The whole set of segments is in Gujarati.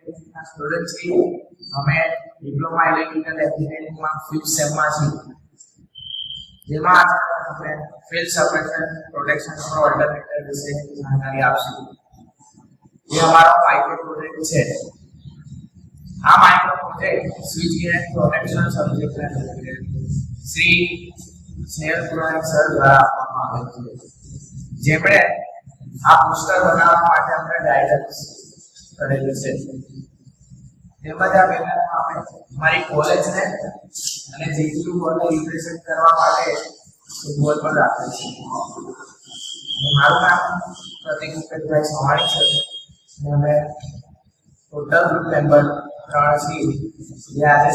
ઇલેક્ટ્રિકના સ્ટુડન્ટ છીએ. અમે ડિપ્લોમા ઇલેક્ટ્રિકલ એન્જિનિયરિંગમાં 5th સેમમાં છીએ. જેમાં આપણે field suppression protection for alternator વિશે જાણકારી આપશું. જે અમારો માઇક્રો પ્રોજેક્ટ છે. આ micro project switch gear and protection સબ્જેક્ટને રિલેટેડ શ્રી સ્નેહલ પુરાણિક સર દ્વારા આપવામાં આવેલ છે. જેમણે આ પોસ્ટર બનાવવા માટે અમને ગાઈડન્સ કરેલું છે. તેમજ આ બેનરમાં અમે અમારી કોલેજને અને જેટલું બોર્ડને રિપ્રેઝન્ટ કરવા માટે સિમ્બોલ પણ રાખેલ છે. મારું નામ પ્રતિક મુકેશભાઈ સવાણી છે અને અમે ટોટલ ગ્રુપ મેમ્બર 3 છીએ. જે આજે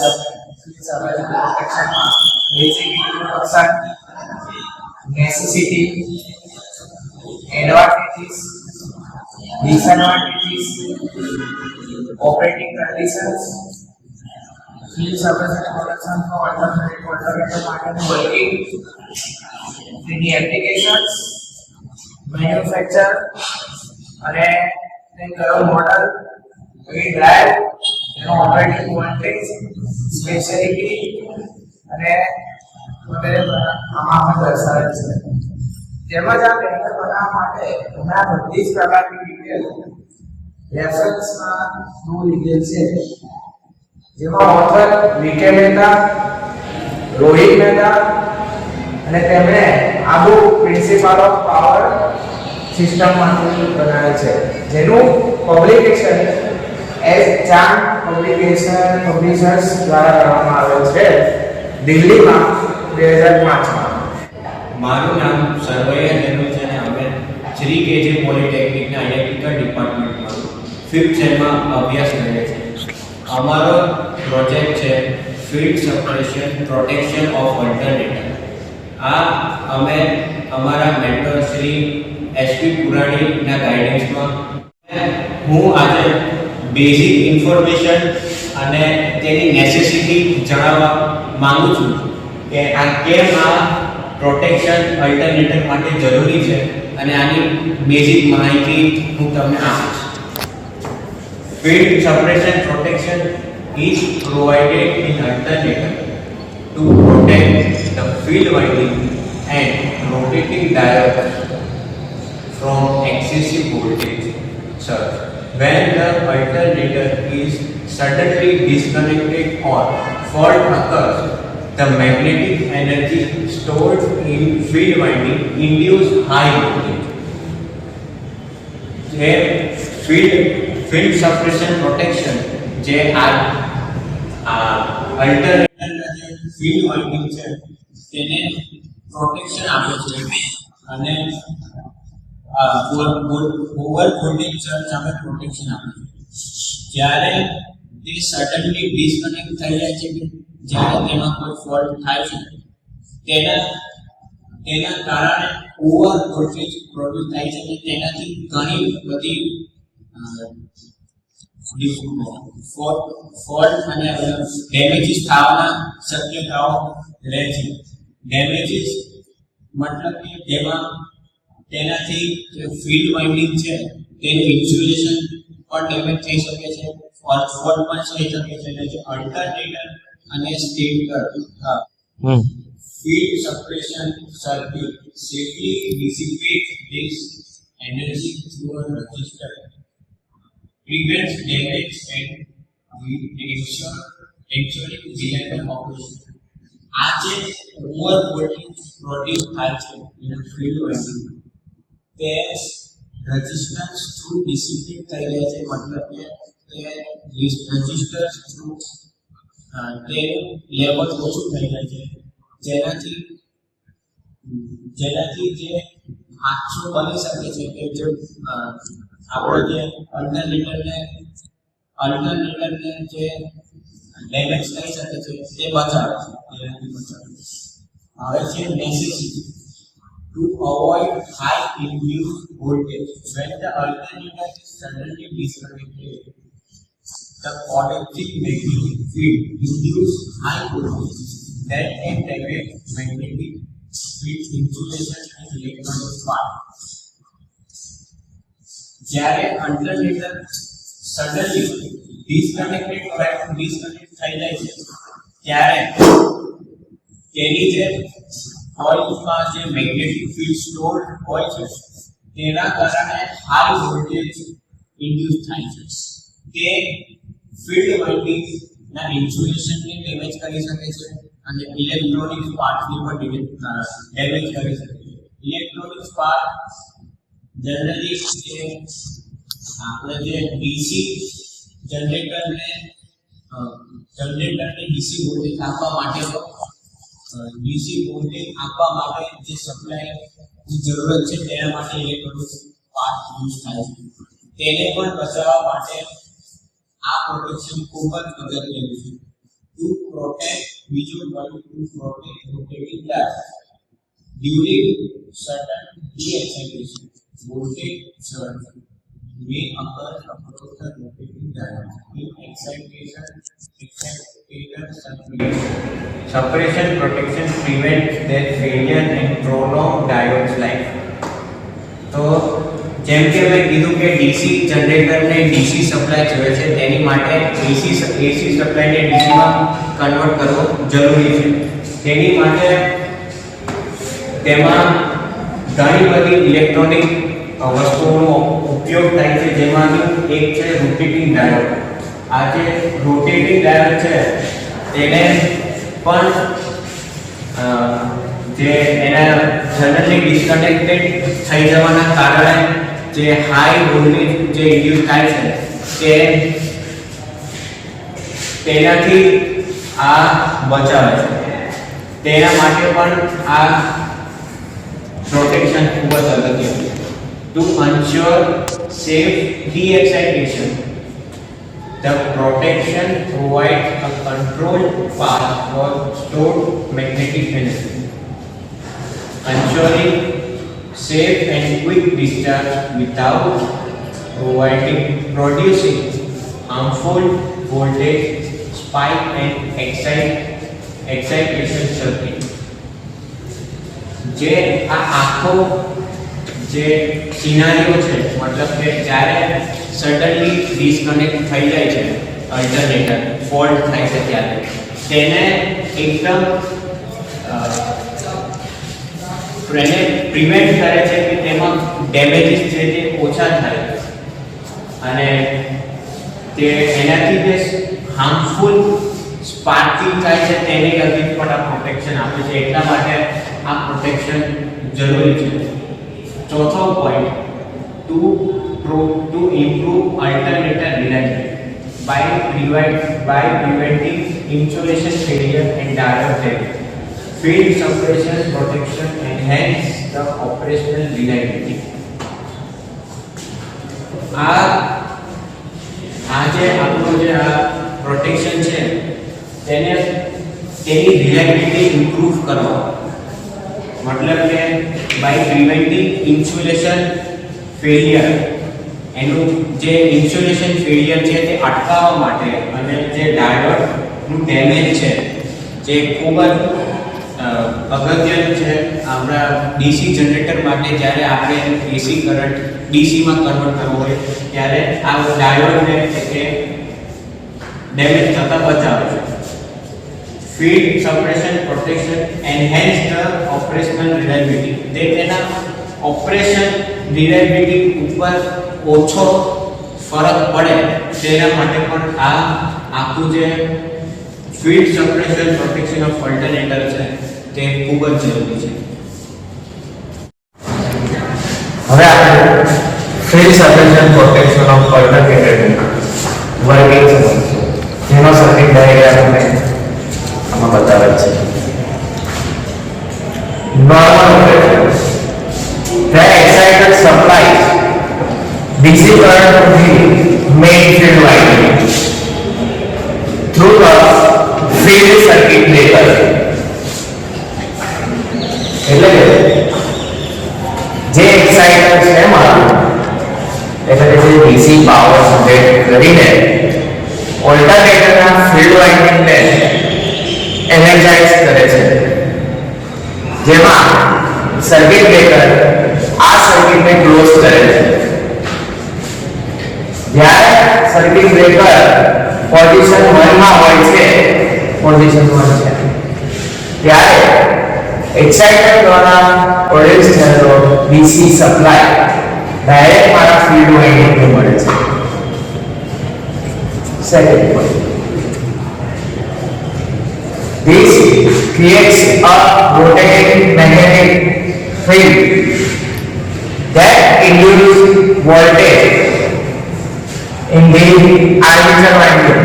તમને પ્રોટેક્શનમાં basic introduction, necessity, advantages, disadvantages, operating conditions, field suppression protection for alternator માટેનું વર્કિંગ, તેની એપ્લિકેશન્સ, મેન્યુફેક્ચર અને તે કયો મોડલ, કઈ ડ્રાઈવ, તેનો ઓપરેટિંગ વોલ્ટેજ, સ્પેશિયાલિટી અને વગેરે આમાં દર્શાવેલ છે. તેમજ આ પેનલ બનાવવા માટે અમે આ બધી જ પ્રકારની ડિટેલ રેફરન્સમાં થ્રુ લીધેલ છે. જેમાં ઓથર વીકે મહેતા, રોહિત મહેતા અને તેમણે આબુ પ્રિન્સિપાલ ઓફ પાવર સિસ્ટમમાંથી બનાવેલ છે. જેનું પબ્લિકેશન એસ ચાંદ પબ્લિશર્સ દ્વારા કરવામાં આવેલ છે દિલ્હીમાં 2005માં. મારું નામ સરવૈયા નેનુ છે અને અમે શ્રી કેજે પોલિટેકનિકના ઇલેક્ટ્રિકલ ડિપાર્ટમેન્ટમાં 5th સેમમાં અભ્યાસ કરીએ છીએ. અમારો પ્રોજેક્ટ છે field suppression protection of alternator. આ અમે અમારા મેન્ટર શ્રી એસપી પુરાણીના ગાઈડન્સમાં હું આજે બેઝિક ઇન્ફોર્મેશન અને તેની નેસેસિટી જણાવવા માંગુ છું કે આ કેમ આ પ્રોટેક્શન અલ્ટરનેટર માટે જરૂરી છે અને આની બેઝિક માહિતી હું તમને આપીશ. Field suppression protection is provided in alternator to protect the field winding and rotating diode from excessive voltage surge. When the alternator is suddenly disconnected or fault occurs, the magnetic energy stored in field winding induce high voltage. The field suppression protection જે અલ્ટરનેટર ફિલ્ડ વાઇન્ડિંગ છે તેને પ્રોટેક્શન આપે છે અને ઓવર વોલ્ટેજ સર્જ સામે પ્રોટેક્શન આપે છે. જ્યારે તે સડનલી ડિસ્કનેક્ટ થઈ જાય છે, જ્યારે તેમાં કોઈ ફોલ્ટ થાય છે, તેના કારણે ઓવર વોલ્ટેજ પ્રોડ્યુસ થાય છે અને તેનાથી ઘણી બધી ફોલ્ટ અને ડેમેજીસ થવાના શક્યતાઓ રહે છે. ડેમેજીસ મતલબ કે તેનાથી જે ફિલ્ડ વાઇન્ડિંગ છે તેનું ઇન્સ્યુલેશન પણ ડેમેજ થઈ શકે છે, ફોલ્ટ પણ થઈ શકે છે. એટલે જે અલ્ટરનેટર અને stator field suppression circuit safely dissipate this energy through a resistor, prevents damage and ensuring reliable operation. આ જે ઓવર વોલ્ટેજ પ્રોડ્યુસ થાય છે એના ફિલ્ડ વાઇન્ડિંગ તે રેઝિસ્ટન્સ થ્રુ ડિસિપેટ થઈ જાય છે. મતલબ કે તે રેઝિસ્ટર થ્રુ તે લેવલ ઓછું થઈ જાય છે, જેનાથી જે હાદસો બની શકે છે કે જો આપણે જે અલ્ટરનેટરને જે ડેમેજ થઈ શકે છે તે બચાવે છે. હવે છે necessity to avoid high induced voltage when the alternator is suddenly disconnected. The conducting magnetic field induces high voltage that can damage magnetic field insulation and electronic part. જ્યારે alternator suddenly ડિસ્કનેક્ટ થઈ જાય છે ત્યારે તેની જે કોઇલમાં જે મેગ્નેટિક ફિલ્ડ સ્ટોર હોય છે તેના કારણે હાઈ વોલ્ટેજ ઇન્ડ્યુસ થાય છે. તે ફિલ્ડ વાઇન્ડિંગ ના ઇન્સ્યુલેશનને ડેમેજ કરી શકે છે અને ઇલેક્ટ્રોનિક પાર્ટને પણ ડેમેજ કરી શકે છે. ઇલેક્ટ્રોનિક પાર્ટ જનરલી આપણે જે ડીસી જનરેટરને ડીસી વોલ્ટેજ આપવા માટે જે સપ્લાયની જરૂરત છે તેના માટે ઇલેક્ટ્રોનિક પાર્ટ યુઝ થાય છે. તેને પણ બચાવવા માટે આ પ્રોટેક્શન ખૂબ જ અગત્યનું છે. To protect rotating wire during certain de-excitation voltage surge may occur across the rotating diode in excitation suppression protection prevents their failure and prolong diode's life. તો જેમ કે મેં કીધું કે ડીસી જનરેટરને ડીસી સપ્લાય જોઈએ છે તેની માટે એસી સપ્લાયને ડીસીમાં કન્વર્ટ કરવો જરૂરી છે. તેની માટે તેમાં ઘણી બધી ઇલેક્ટ્રોનિક વસ્તુઓનો ઉપયોગ થાય છે, જેમાંથી એક છે રોટેટિંગ ડાયોડ. આ જે રોટેટિંગ ડાયોડ છે તેને પણ જે એના જનરલી ડિસ્કનેક્ટેડ થઈ જવાના કારણે જે હાઈ વોલ્ટેજ જે ઇન્ડ્યુસ થાય છે તેનાથી આ બચાવે છે. તેના માટે પણ આ પ્રોટેક્શન ખૂબ જ અગત્યનું છે. Two ensure safe de-excitation, the protection provides a controlled path for stored magnetic energy, ensuring safe and quick discharge without producing harmful voltage spike and excitation circuit. જે આ આખો જે સિનારીઓ છે, મતલબ કે જ્યારે સડનલી ડિસ્કનેક્ટ થઈ જાય છે અલ્ટરનેટર, ફોલ્ટ થાય છે ત્યારે તેને એકદમ પ્રિવેન્ટ કરે છે કે તેમાં ડેમેજીસ છે તે ઓછા થાય અને તે એનાથી જે હાર્મફુલ સ્પાર્કિંગ થાય છે તેની અગેન્સ્ટ પણ આ પ્રોટેક્શન આપે છે. એટલા માટે આ પ્રોટેક્શન જરૂરી છે. ચોથો point, to improve alternator reliability by preventing insulation failure and diode damage. Field suppression protection enhance the operational reliability. આજે આપણું જે આ પ્રોટેક્શન છે તેની રિલાયબિલિટી ઇમ્પ્રૂવ કરવા, મતલબ કે બાય પ્રિવેન્ટિંગ ઇન્સ્યુલેશન ફેલિયર, એનું જે ઇન્સ્યુલેશન ફેલિયર છે તે અટકાવવા માટે અને જે ડાયોડનું ડેમેજ છે જે ખૂબ જ અગત્યનું છે આપણા ડીસી જનરેટર માટે. જ્યારે આપણે એસી કરંટ ડીસીમાં કન્વર્ટ કરવો હોય ત્યારે આ ડાયોડને કે ડેમેજ થતા બચાવે છે. Field suppression protection enhance the operational reliability. તે તેના ઓપરેશન રિલાયબિલિટી ઉપર ઓછો ફરક પડે તેના માટે પણ આ આખું જે feed suppression protection of alternator છે તે ખૂબ જ જરૂરી છે. હવે આપણે feed suppression protection of alternator વર્ગીકરણ સમજીશું, જેનો સર્કિટ ડાયાગ્રામ અમે આમાં બતાવેલ છે. Normal operation, the exciter supplies DC current to the main field winding through the field circuit breaker. એટલે જે એક્સાઇટર છે મારું, એટલે કે જે DC પાવર જનરેટ કરીને ઓલ્ટરનેટરના ફિલ્ડ વાઇન્ડિંગને એનર્જાઇઝ કરે છે, જેમાં સર્કિટ બ્રેકર આ સર્કિટને ક્લોઝ કરે છે. જ્યારે સર્કિટ બ્રેકર પોઝિશન 1 માં હોય છે, પોઝિશન 1 છે, ત્યારે એક્સાઇટર દ્વારા પ્રોડ્યુસ થયેલો ડીસી સપ્લાય ડાયરેક્ટ મારા ફીલ્ડ વાઇન્ડિંગને મળે છે. Second point, this creates a rotating magnetic field that induces voltage in the armature winding,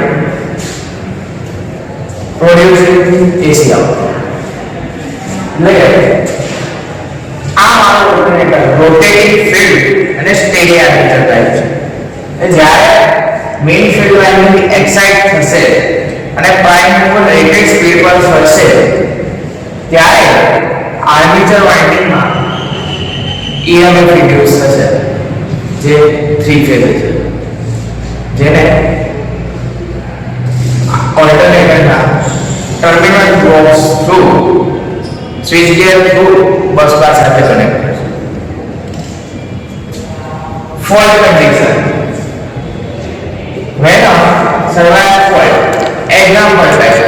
producing AC output. આ મારો રોટેટિંગ ફીલ્ડ અને સ્ટેડી આર્મેચર ટાઈપ છે. જ્યારે મેઇન ફીલ્ડ વાઇન્ડિંગ એક્સાઇટ થશે અને પ્રાઇમ મૂવર રેટેડ સ્પીડ પર ફરશે, ત્યારે આર્મેચર વાઇન્ડિંગમાં EMF ઇન્ડ્યુસ થશે, જે 3 ફેઝ છે, જેને ઓલ્ટરનેટરના terminal box through switch gear through bus bar સાથે કનેક્ટ કરશે. Fault condition, when a survival fault, example like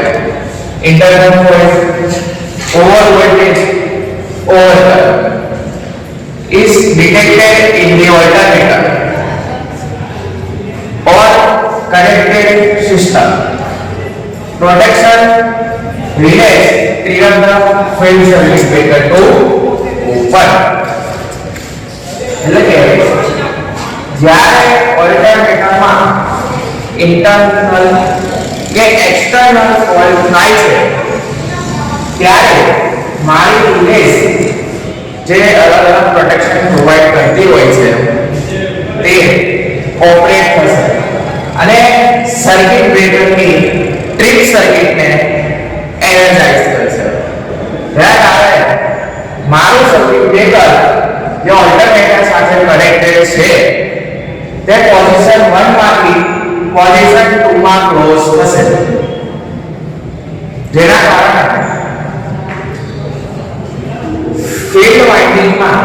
internal fault, over voltage, overcurrent is detected in the alternator or connected system, protection relays trigger the field service breaker to open. એટલે કે જ્યારે ઓલ્ટરનેટરમાં ઇન્ટરનલ કે એક્સટર્નલ ફોલ્ટ થાય છે, ત્યારે મારી રિલેસ જે અલગ અલગ પ્રોટેક્શન પ્રોવાઈડ કરતી હોય છે તે ઓપરેટ થશે અને સર્કિટ બ્રેકરની ટ્રિપ સર્કિટને એનર્જાઇઝ કરશે. જેના કારણે મારું સર્કિટ બ્રેકર જે ઓલ્ટરનેટર સાથે કનેક્ટેડ છે તે પોઝિશન 1 માંથી પોઝિશન 2 માં ક્લોઝ થશે, જેના કારણે ફીલ્ડ વાઇન્ડિંગમાં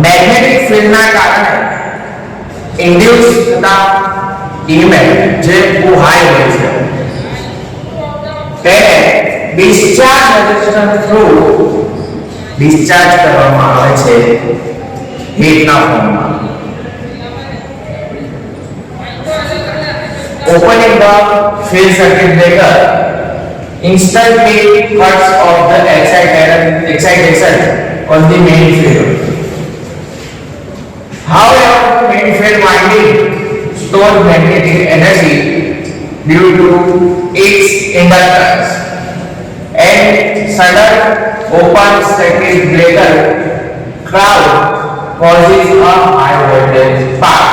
મેગ્નેટિક ફીલ્ડના કારણે ઇન્ડ્યુસ થતા EMF જે બહુ હાઈ હોય છે તેને ડિસ્ચાર્જ રેઝિસ્ટન્સ થ્રુ ડિસ્ચાર્જ કરવામાં આવે છે હીટના ફોર્મમાં. Opening the field circuit breaker instantly cuts off the excitation on the main field. However, the main field winding stores magnetic energy due to its inductance, and sudden open circuit breaker cloud causes a high voltage spark.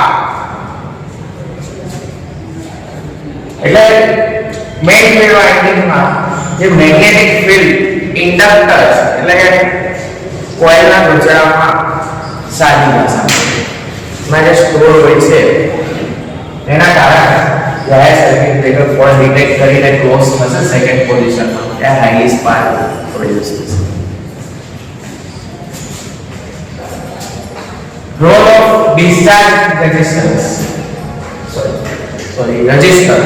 એટલે મેઇન ફીલ્ડ વાઇન્ડિંગમાં જે મેગ્નેટિક ફીલ્ડ ઇન્ડક્ટર્સ એટલે કે કોઇલના ગૂંચળામાં સાદી ભાષામાં જે સ્ટોર હોય છે એના કારણે જ્યારે સર્કિટ બ્રેકર ફોલ્ટ ડિટેક્ટ કરીને ક્લોઝ થશે સેકન્ડ પોઝિશનમાં, ત્યાં હાઈલી સ્પાર્ક પ્રોડ્યુસ થશે. Role of discharge resistance resistor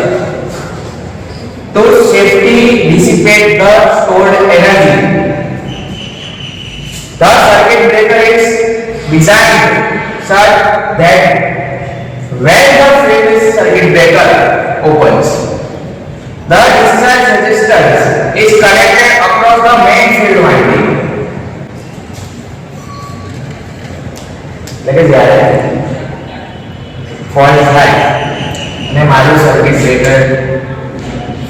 to safely dissipate the stored energy. The circuit breaker is designed such that when the field circuit breaker opens, the discharge resistance is connected across the main field winding. એટલે જ્યારે ફોલ્ટ થાય અને મારું સર્કિટ બ્રેકર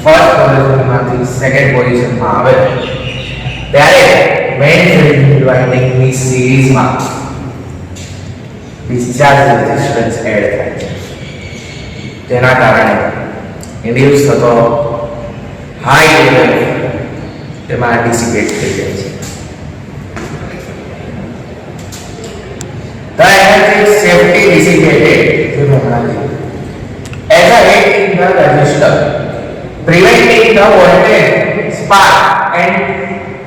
ફર્સ્ટ પોઝિશનમાંથી સેકન્ડ પોઝિશનમાં આવે ત્યારે મેઇન ફીલ્ડ વાઇન્ડિંગની સિરીઝમાં ડિસ્ચાર્જ રેઝિસ્ટન્સ એડ થાય છે, તેના કારણે ઇન્ડ્યુસ થતો હાઈ લેવલ તેમાં ડિસિપેટ થઈ જાય છે. The energy is safely dissipated as a heat in the resistor, preventing the voltage spark and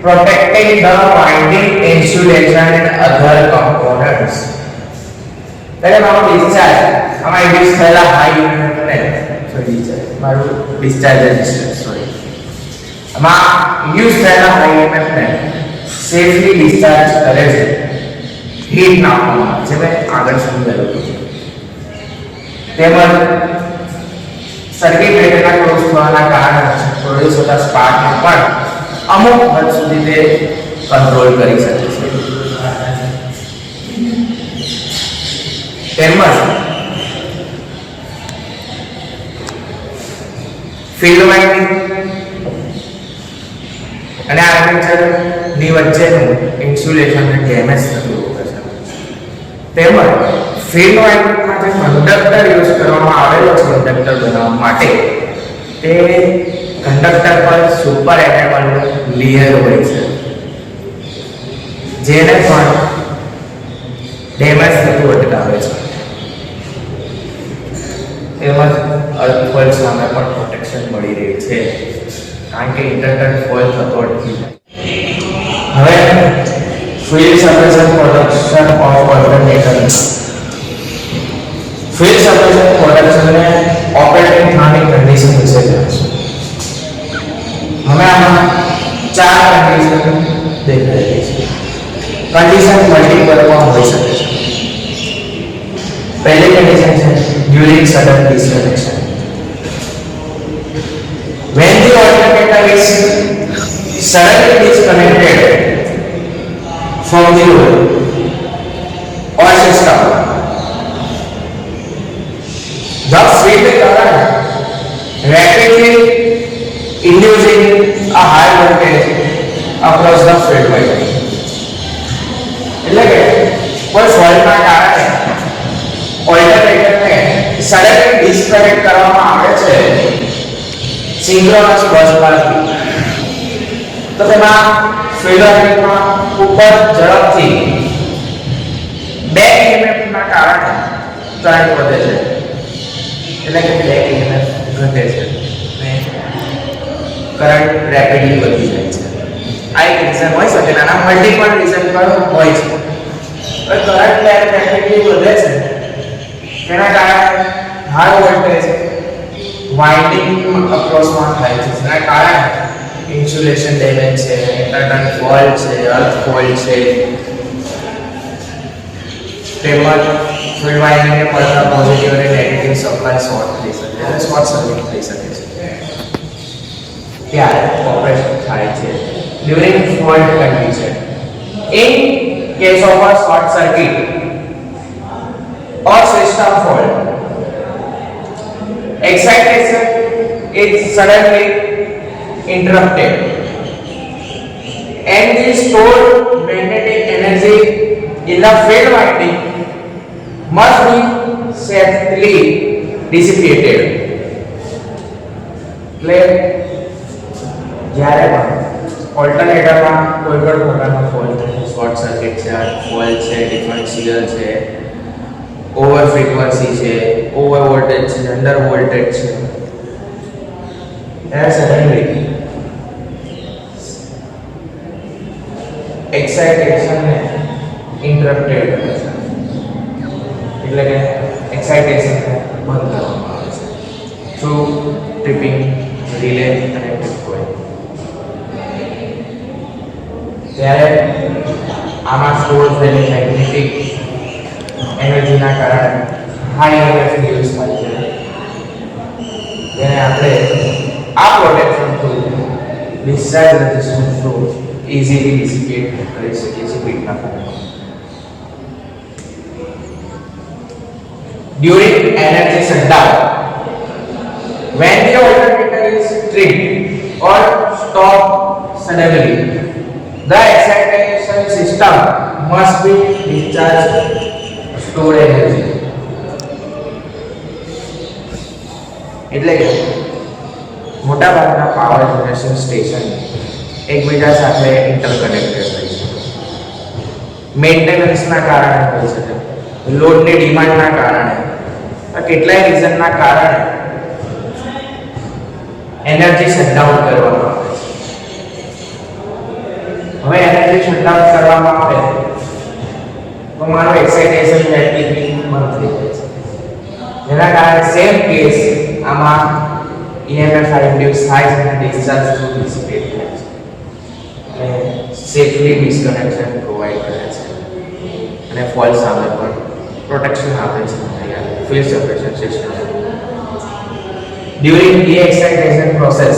protecting the winding insulation and other components. Then our discharge, our induced thela high મારું ડિસ્ચાર્જ રેઝિસ્ટન્સ સોરી આમાં યુઝ થયેલા IMF ને સેફલી ડિસ્ચાર્જ કરે છે હીટ ના આવવા જે મેં આગળ સમજાવ્યું હતું તેમજ સર્કિટ બ્રેકરના ક્લોઝ થવાના કારણે પ્રોડ્યુસ થતા સ્પાર્કને પણ અમુક હદ સુધી તે કંટ્રોલ કરી શકે છે તેમજ ફિલ્ડ વાઇન્ડિંગ અને આર્મેચર ની વચ્ચેનું ઇન્સ્યુલેશનને ડેમેજ થતું રોકે છે તેમજ ફિલ્ડ વાઇન્ડિંગમાં જે કંડક્ટર યુઝ કરવામાં આવેલો છે કંડક્ટર બનાવવા માટે તે કંડક્ટર પર સુપર એનેબલ લેયર હોય છે જેને પણ ડેમેજ થતું અટકાવે છે તેમજ અર્થફોલ સામે પણ પ્રોટેક્શન મળી રહી છે કારણ કે ઇન્ટરનલ ફોલ થતો અટકી જાય હવે field suppression production of alternator field suppression પ્રોડક્શનને ઓપરેટિંગ થવાની કન્ડિશન વિશે જાણીશું હવે આમાં ચાર કન્ડિશન દેખાઈ રહી છે કન્ડિશન મલ્ટીપલ પણ હોઈ શકે છે पहले कंडीशन है during sudden disconnection when the alternator is suddenly disconnected from the load or system the field current rapidly inducing a high voltage across the field winding એટલે કે કોઈ ફોલ્ટના કારણે ઓલ્ટરનેટરને સડનલી ડિસ્કનેક્ટ કરવામાં આવે છે સિંક્રોનસ બસ પરથી તો તેમાં ફિલ્ડમાં ઉપર ઝડપથી બેક EMF ના કારણે કરંટ વધે છે એટલે કે બેક EMF ઘટે છે અને કરંટ રેપિડલી વધી જાય છે આ એક રીઝન હોય શકે નાના મલ્ટીપલ રીઝન પણ હોય છે કરંટ રેપિડલી વધે છે તેના કારણે હાઈ વોલ્ટેજ વાઇન્ડિંગ અક્રોસમાં થાય છે જેના કારણે ઇન્સ્યુલેશન ડેમેજ છે ઇન્ટરનલ ફોલ્ટ છે અર્થ ફોલ્ટ છે તેમજ ફિલ્ડ વાઇન્ડિંગને મળતા પોઝિટિવ અને નેગેટિવ સપ્લાય શોર્ટ થઈ શકે છે શોર્ટ સર્કિટ થઈ શકે છે ત્યારે ઓપરેશન થાય છે during fault condition in case of a short circuit or system fault excitation is suddenly interrupted and the stored magnetic energy in the field winding must be safely dissipated એટલે જ્યારે પણ ઓલ્ટરનેટરમાં કોઈ પણ પ્રકારનો ફોલ્ટ શોર્ટ સર્કિટ છે ફોલ્ટ છે ડિફરન્શિયલ છે ઓવર ફ્રીક્વન્સી છે ઓવર વોલ્ટેજ છે અંડર વોલ્ટેજ છે ત્યારે સડનલી એક્સાઇટેશનને ઇન્ટરપ્ટેડ કરે છે એટલે કે એક્સાઇટેશનને બંધ કરવામાં આવે છે થ્રુ ટ્રિપિંગ રિલે અને ટ્રિપ કોઇલ ત્યારે આમાં સ્ટોર થયેલી મેગ્નેટિક એનર્જીના કારણે હાઈ એનર્જી યુઝ થાય છે જેને આપણે આ protection through discharge resistance through easily dissipate કરી શકીએ છીએ બીટના ફોર્મમાં during energy shutdown when the alternator is tripped or stopped suddenly the excitation system must be discharged stored energy એટલે કે મોટાભાગના પાવર જનરેશન સ્ટેશન એકબીજા સાથે ઇન્ટરકનેક્ટેડ હોય છે મેન્ટેનન્સના કારણે હોય છે લોડની ડિમાન્ડના કારણે કેટલાય રીઝનના કારણે એનર્જી શટડાઉન કરવામાં આવે છે હવે એનર્જી શટડાઉન કરવામાં આવે તો મારો એક્સાઇટેશન રેપિડલી બંધ થઈ જાય છે જેના કારણે સેમ કેસ આમાં EMF ઇન્ડ્યુસ થાય છે અને ડિસ્ચાર્જ થ્રુ ડિસિપેટ થાય છે અને સેફલી ડિસ્કનેક્શન પ્રોવાઈડ કરે છે અને ફોલ્ટ સામે પણ પ્રોટેક્શન આપે છે field separation system. During de-excitation process,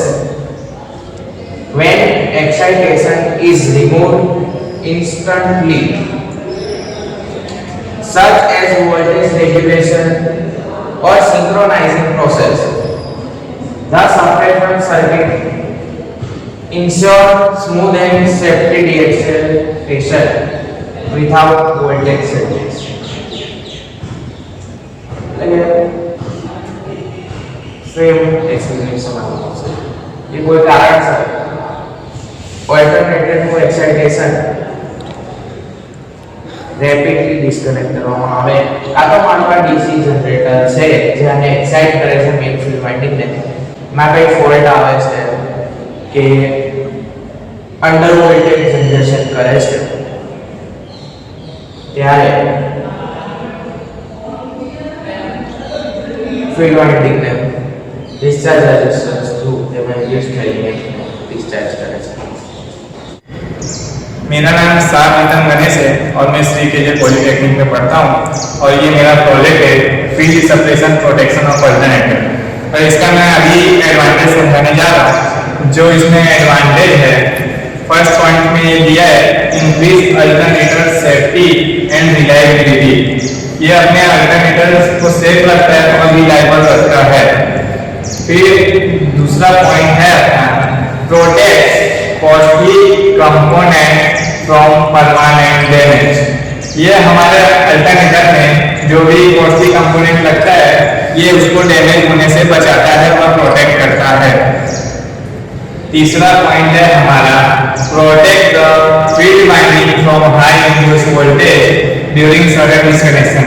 when excitation is removed instantly, such as voltage regulation or synchronizing process, the separation circuit ensure smooth and safety de-excitation without voltage surges. Same explanation आपको से ये कोई कारण से alternated to excitation rapidly disconnect કરવામાં આવે કાં તો માનવા ડીસી જનરેટર છે જેને એક્સાઇટ કરે છે મેઇન ફિલ્ડ વાઇન્ડિંગને માં કઈ ફોલ્ટ આવે છે કે અંડર વોલ્ટેજ જનરેશન કરે છે ત્યારે ફિલ્ડ વાઇન્ડિંગને डिस्चार्ज रेजिस्टेंस थ्रू में यूज करेंगे डिस्चार्ज करें. मेरा नाम सार नितन गणेश है और मैं श्री केजे पॉलिटेक्निक में पढ़ता हूँ और ये मेरा प्रोजेक्ट है field separation protection of alternator. और इसका मैं अभी एडवांटेज समझाने जा रहा हूँ. जो इसमें एडवांटेज है फर्स्ट पॉइंट में ये दिया है increase alternator safety and reliability. ये अपने अल्टरनेटर को सेफ रखता है और रिलायबल रखता है. फिर दूसरा पॉइंट है अपना protect costly component from permanent damage. ये हमारे अल्टरनेटर में जो भी कॉस्टली कंपोनेंट लगता है ये उसको डैमेज होने से बचाता है और प्रोटेक्ट करता है. तीसरा पॉइंट है हमारा protect the field winding from high induce voltage during sudden disconnection.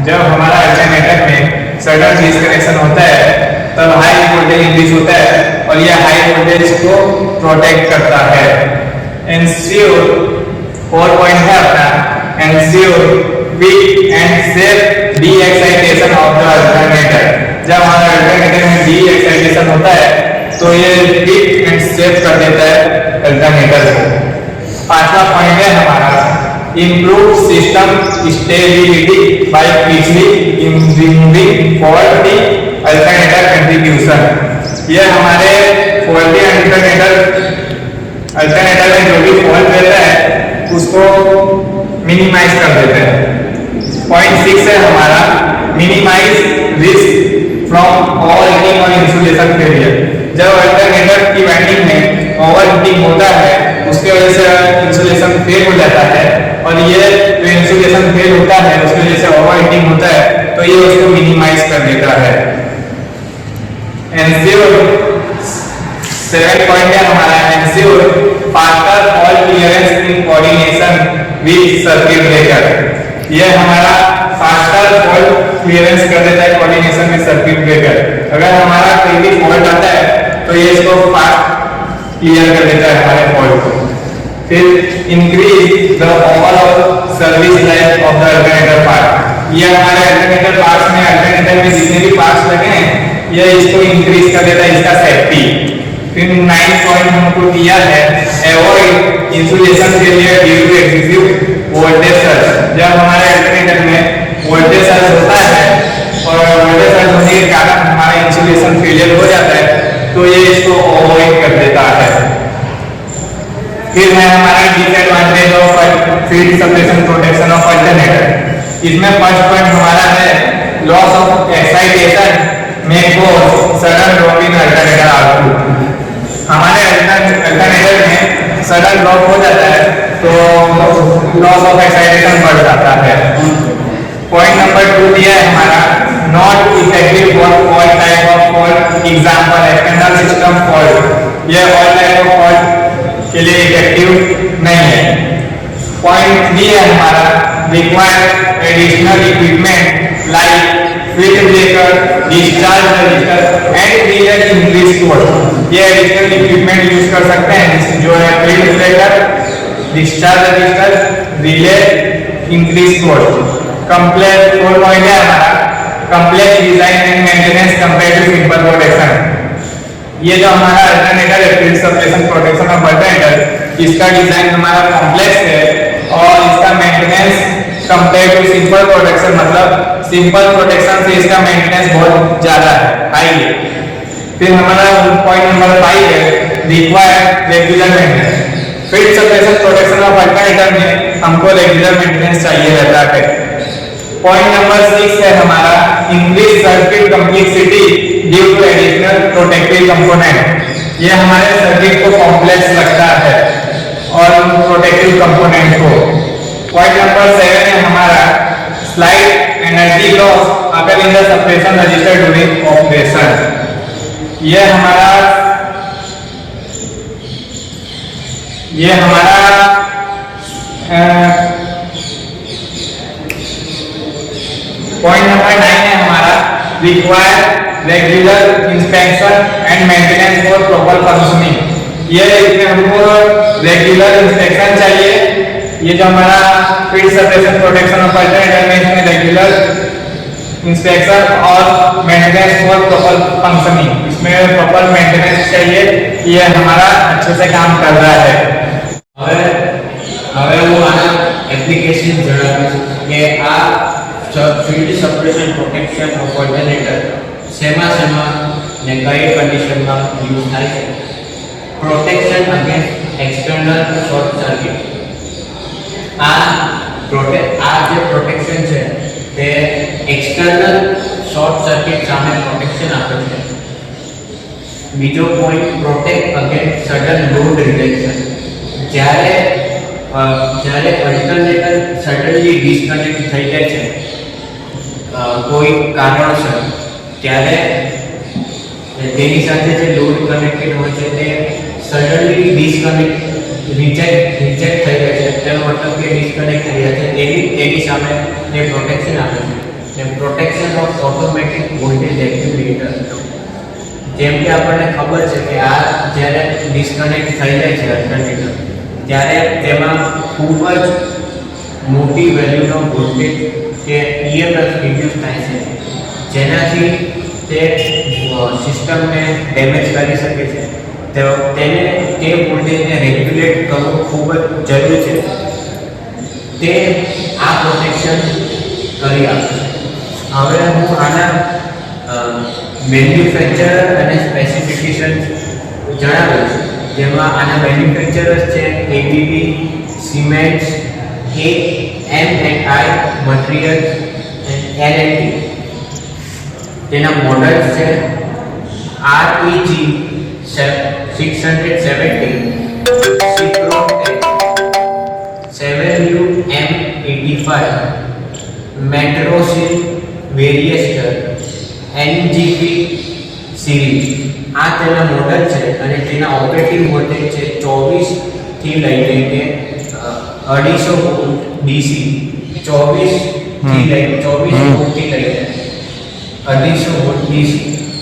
जब हमारा अल्टरनेटर में सडन डिस्कनेक्शन होता है तब हाई वोल्टेज इंक्रीज होता है और यह हाई वोल्टेज को प्रोटेक्ट करता है. एंश्योर 4 पॉइंट है अपना ensure quick and safe D excitation of the alternator. जब हमारा अल्टरनेटर में डी एक्साइटेशन होता है तो ये क्विक एंड सेफ कर देता है अल्टरनेटर को. पांचवा पॉइंट है हमारा improve system stability by quickly removing faulty alternator contribution. ये हमारे faulty अल्टरनेटर में जो भी फॉल्ट रहता है उसको मिनिमाइज कर देते हैं. पॉइंट 6 है हमारा मिनिमाइज रिस्क फ्रॉम ओवरहीटिंग और इंसुलेशन फेलियर. जब अल्टरनेटर की वाइंडिंग में ओवरहीटिंग होता है उसके वजह से इंसुलेशन फेल हो जाता है और ये जो इंसुलेशन फेल होता है उसकी वजह से ओवरहीटिंग होता है तो ये उसको मिनिमाइज कर देता है. एंश्योर 7 पॉइंट है हमारा ensure faster fault clearance in coordination with circuit breaker. ये हमारा फास्टर फॉल्ट क्लियरेंस कर देता है कोऑर्डिनेशन में सर्किट ब्रेकर. अगर हमारा कोई भी फॉल्ट आता है तो ये इसको फास्ट क्लियर कर देता है हमारे फॉल्ट को. फिर increase the overall service life of the alternator part. ये हमारे अल्टरनेटर पार्ट्स में अल्टरनेटर में जितने भी पार्ट्स लगे हैं ये इसको इंक्रीज कर देता है इसका सेफ्टी. फिर 9 पॉइंट हमको दिया है avoid insulation failure due to excessive voltage surge. जब हमारे अल्टरनेटर में वोल्टेज सर्ज होता है और वोल्टेज सर्ज होने के कारण हमारा इंसुलेशन फेलियर हो जाता है तो ये इसको अवॉइड कर देता है. फिर है हमारा disadvantage of field separation protection of alternator. इसमें फर्स्ट पॉइंट हमारा है लॉस ऑफ एक्साइटेशन में cause sudden drop in alternator output. हमारे अल्टरनेटर में सडन ड्रॉप हो जाता है तो लॉस ऑफ एक्साइटेशन बढ़ जाता है. पॉइंट नंबर 2 दिया है हमारा not effective for all type of fault. Example external system fault. ये ऑल टाइप ऑफ फॉल्ट के लिए इफेक्टिव नहीं है. पॉइंट 3 है हमारा required additional equipment like field breaker discharge register and relay increase code. ये एडिशनल इक्विपमेंट यूज कर सकते हैं जो है field breaker discharge register relay increase code. Complex 4 point है हमारा complex design and maintenance compared to simple ये जो हमारा अल्टरनेटर है field suppression protection of alternator, इसका डिजाइन हमारा कॉम्प्लेक्स है और इसका maintenance compare to simple protection, मतलब सिंपल प्रोटेक्शन से इसका मेंटेनेंस बहुत ज्यादा है, हाई है। फिर हमारा पॉइंट नंबर 5 है required regular maintenance. Field suppression protection of alternator में हमको रेगुलर मेंटेनेंस चाहिए रहता है। पॉइंट नंबर 6 है हमारा increase circuit complexity due to additional protective component. ये हमारे सर्किट को कॉम्प्लेक्स लगता है और प्रोटेक्टिव कंपोनेंट को। पॉइंट नंबर 7 है हमारा स्लाइड एनर्जी लॉस अगर in the suppression register during operation. ये हमारा पॉइंट नंबर 9 है हमारा require regular inspection and maintenance for proper functioning. ये इसमें हमको रेगुलर इंस्पेक्शन चाहिए। ये जो हमारा field suppression protection of alternator में इसमें रेगुलर इंस्पेक्शन और मेंटेनेंस फॉर प्रॉपर फंक्शनिंग, इसमें प्रॉपर मेंटेनेंस चाहिए। ये हमारा अच्छे से काम कर रहा है। હવે હું આના એપ્લિકેશન જણાવીશ કે આ field suppression protection of alternator શેમાં ને કઈ કન્ડિશનમાં યુઝ થાય છે. Protection against external short circuit. આ જે પ્રોટેક્શન છે તે એક્સટર્નલ શોર્ટ સર્કિટ સામે પ્રોટેક્શન આપે છે. બીજો point protect against sudden load rejection. જ્યારે અલ્ટરનેટર સડનલી ડિસ્કનેક્ટ થઈ જાય છે કોઈ કારણસર, ત્યારે તેની સાથે જે લોડ કનેક્ટેડ હોય છે તે સડનલી રિજેક્ટ થઈ જાય છે, તેનો મતલબ કે ડિસ્કનેક્ટ થઈ જાય છે, તેની સામે તે પ્રોટેક્શન આપે છે. Protection of automatic voltage accumulator. જેમ કે આપણને ખબર છે કે આ જ્યારે ડિસ્કનેક્ટ થઈ જાય છે અલ્ટરનેટર, ત્યારે તેમાં ખૂબ જ મોટી વેલ્યુનો વોલ્ટેજ કે EMF ઇન્ડ્યુસ થાય છે, જેનાથી તે સિસ્ટમને ડેમેજ કરી શકે છે. તે વોલ્ટેજને રેગ્યુલેટ કરવું ખૂબ જ જરૂરી છે. તે આ પ્રોટેક્શન કરી આપે છે. હવે હું આના મેન્યુફેક્ચરર અને સ્પેસિફિકેશન જણાવીશ, જેમાં આના મેન્યુફેક્ચરર્સ છે ABB, cements, M&I materials and L&T. તેના મોડલ્સ છે REG 670, Cipron 7UM85, Metrosil Variester, NGP series. આ તેના મોડલ છે અને તેના ઓપરેટિંગ વોલ્ટેજ છે 24 થી લઈને 250 વોલ્ટ DC, 24 થી લઈને 24 વોલ્ટ થી લઈને 250 વોલ્ટ DC.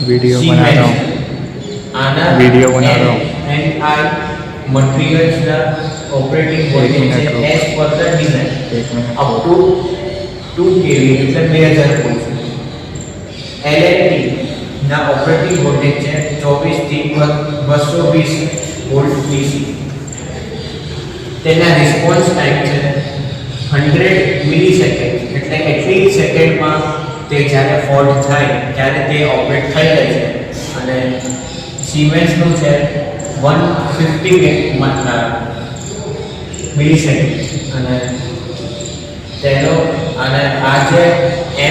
वीडियो बना रहा हूँ, આના वीडियो बना रहा हूँ. NI મટીરીયલ્સના ઓપરેટિંગ વોલ્ટેજ છે as per the design up to 2 kV એટલે 2000 વોલ્ટ. L&T ના ઓપરેટિંગ વોલ્ટેજ છે 24 થી 220 વોલ્ટ DC. તેના રિસ્પોન્સ ટાઈમ છે 100 મિલીસેકન્ડ, એટલે એટલી સેકન્ડમાં તે જ્યારે ફોલ્ટ થાય ત્યારે તે ઓપરેટ થઈ જાય છે. અને સિમેન્સનું છે 150 મિલીસેકન્ડ. અને તેનો અને આ જે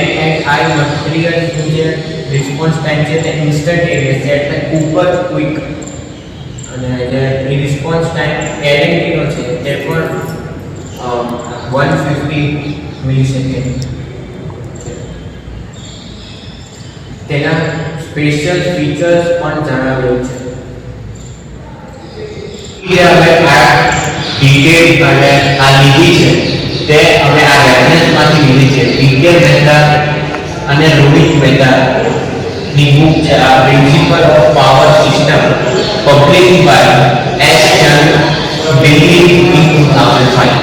M&I મટીરીયલ્સનું જે રિસ્પોન્સ ટાઈમ છે તે ઇન્સ્ટન્ટેનિયસ છે, એટલે ખૂબ જ ક્વિક. અને જે રિસ્પોન્સ ટાઈમ L&Tનો છે તે પણ 150 મિલીસેકન્ડ. તેના સ્પેશિયલ ફીચર્સ પણ જણાવેલું છે. હવે આ ડિટેલ અને આ લીધી છે તે અમે આ રેફરન્સમાંથી લીધી છે. ડીકે મહેતા અને રોહિત મહેતાની બુક છે આ principle of power system, publish by S. Chand, Delhi, 2005.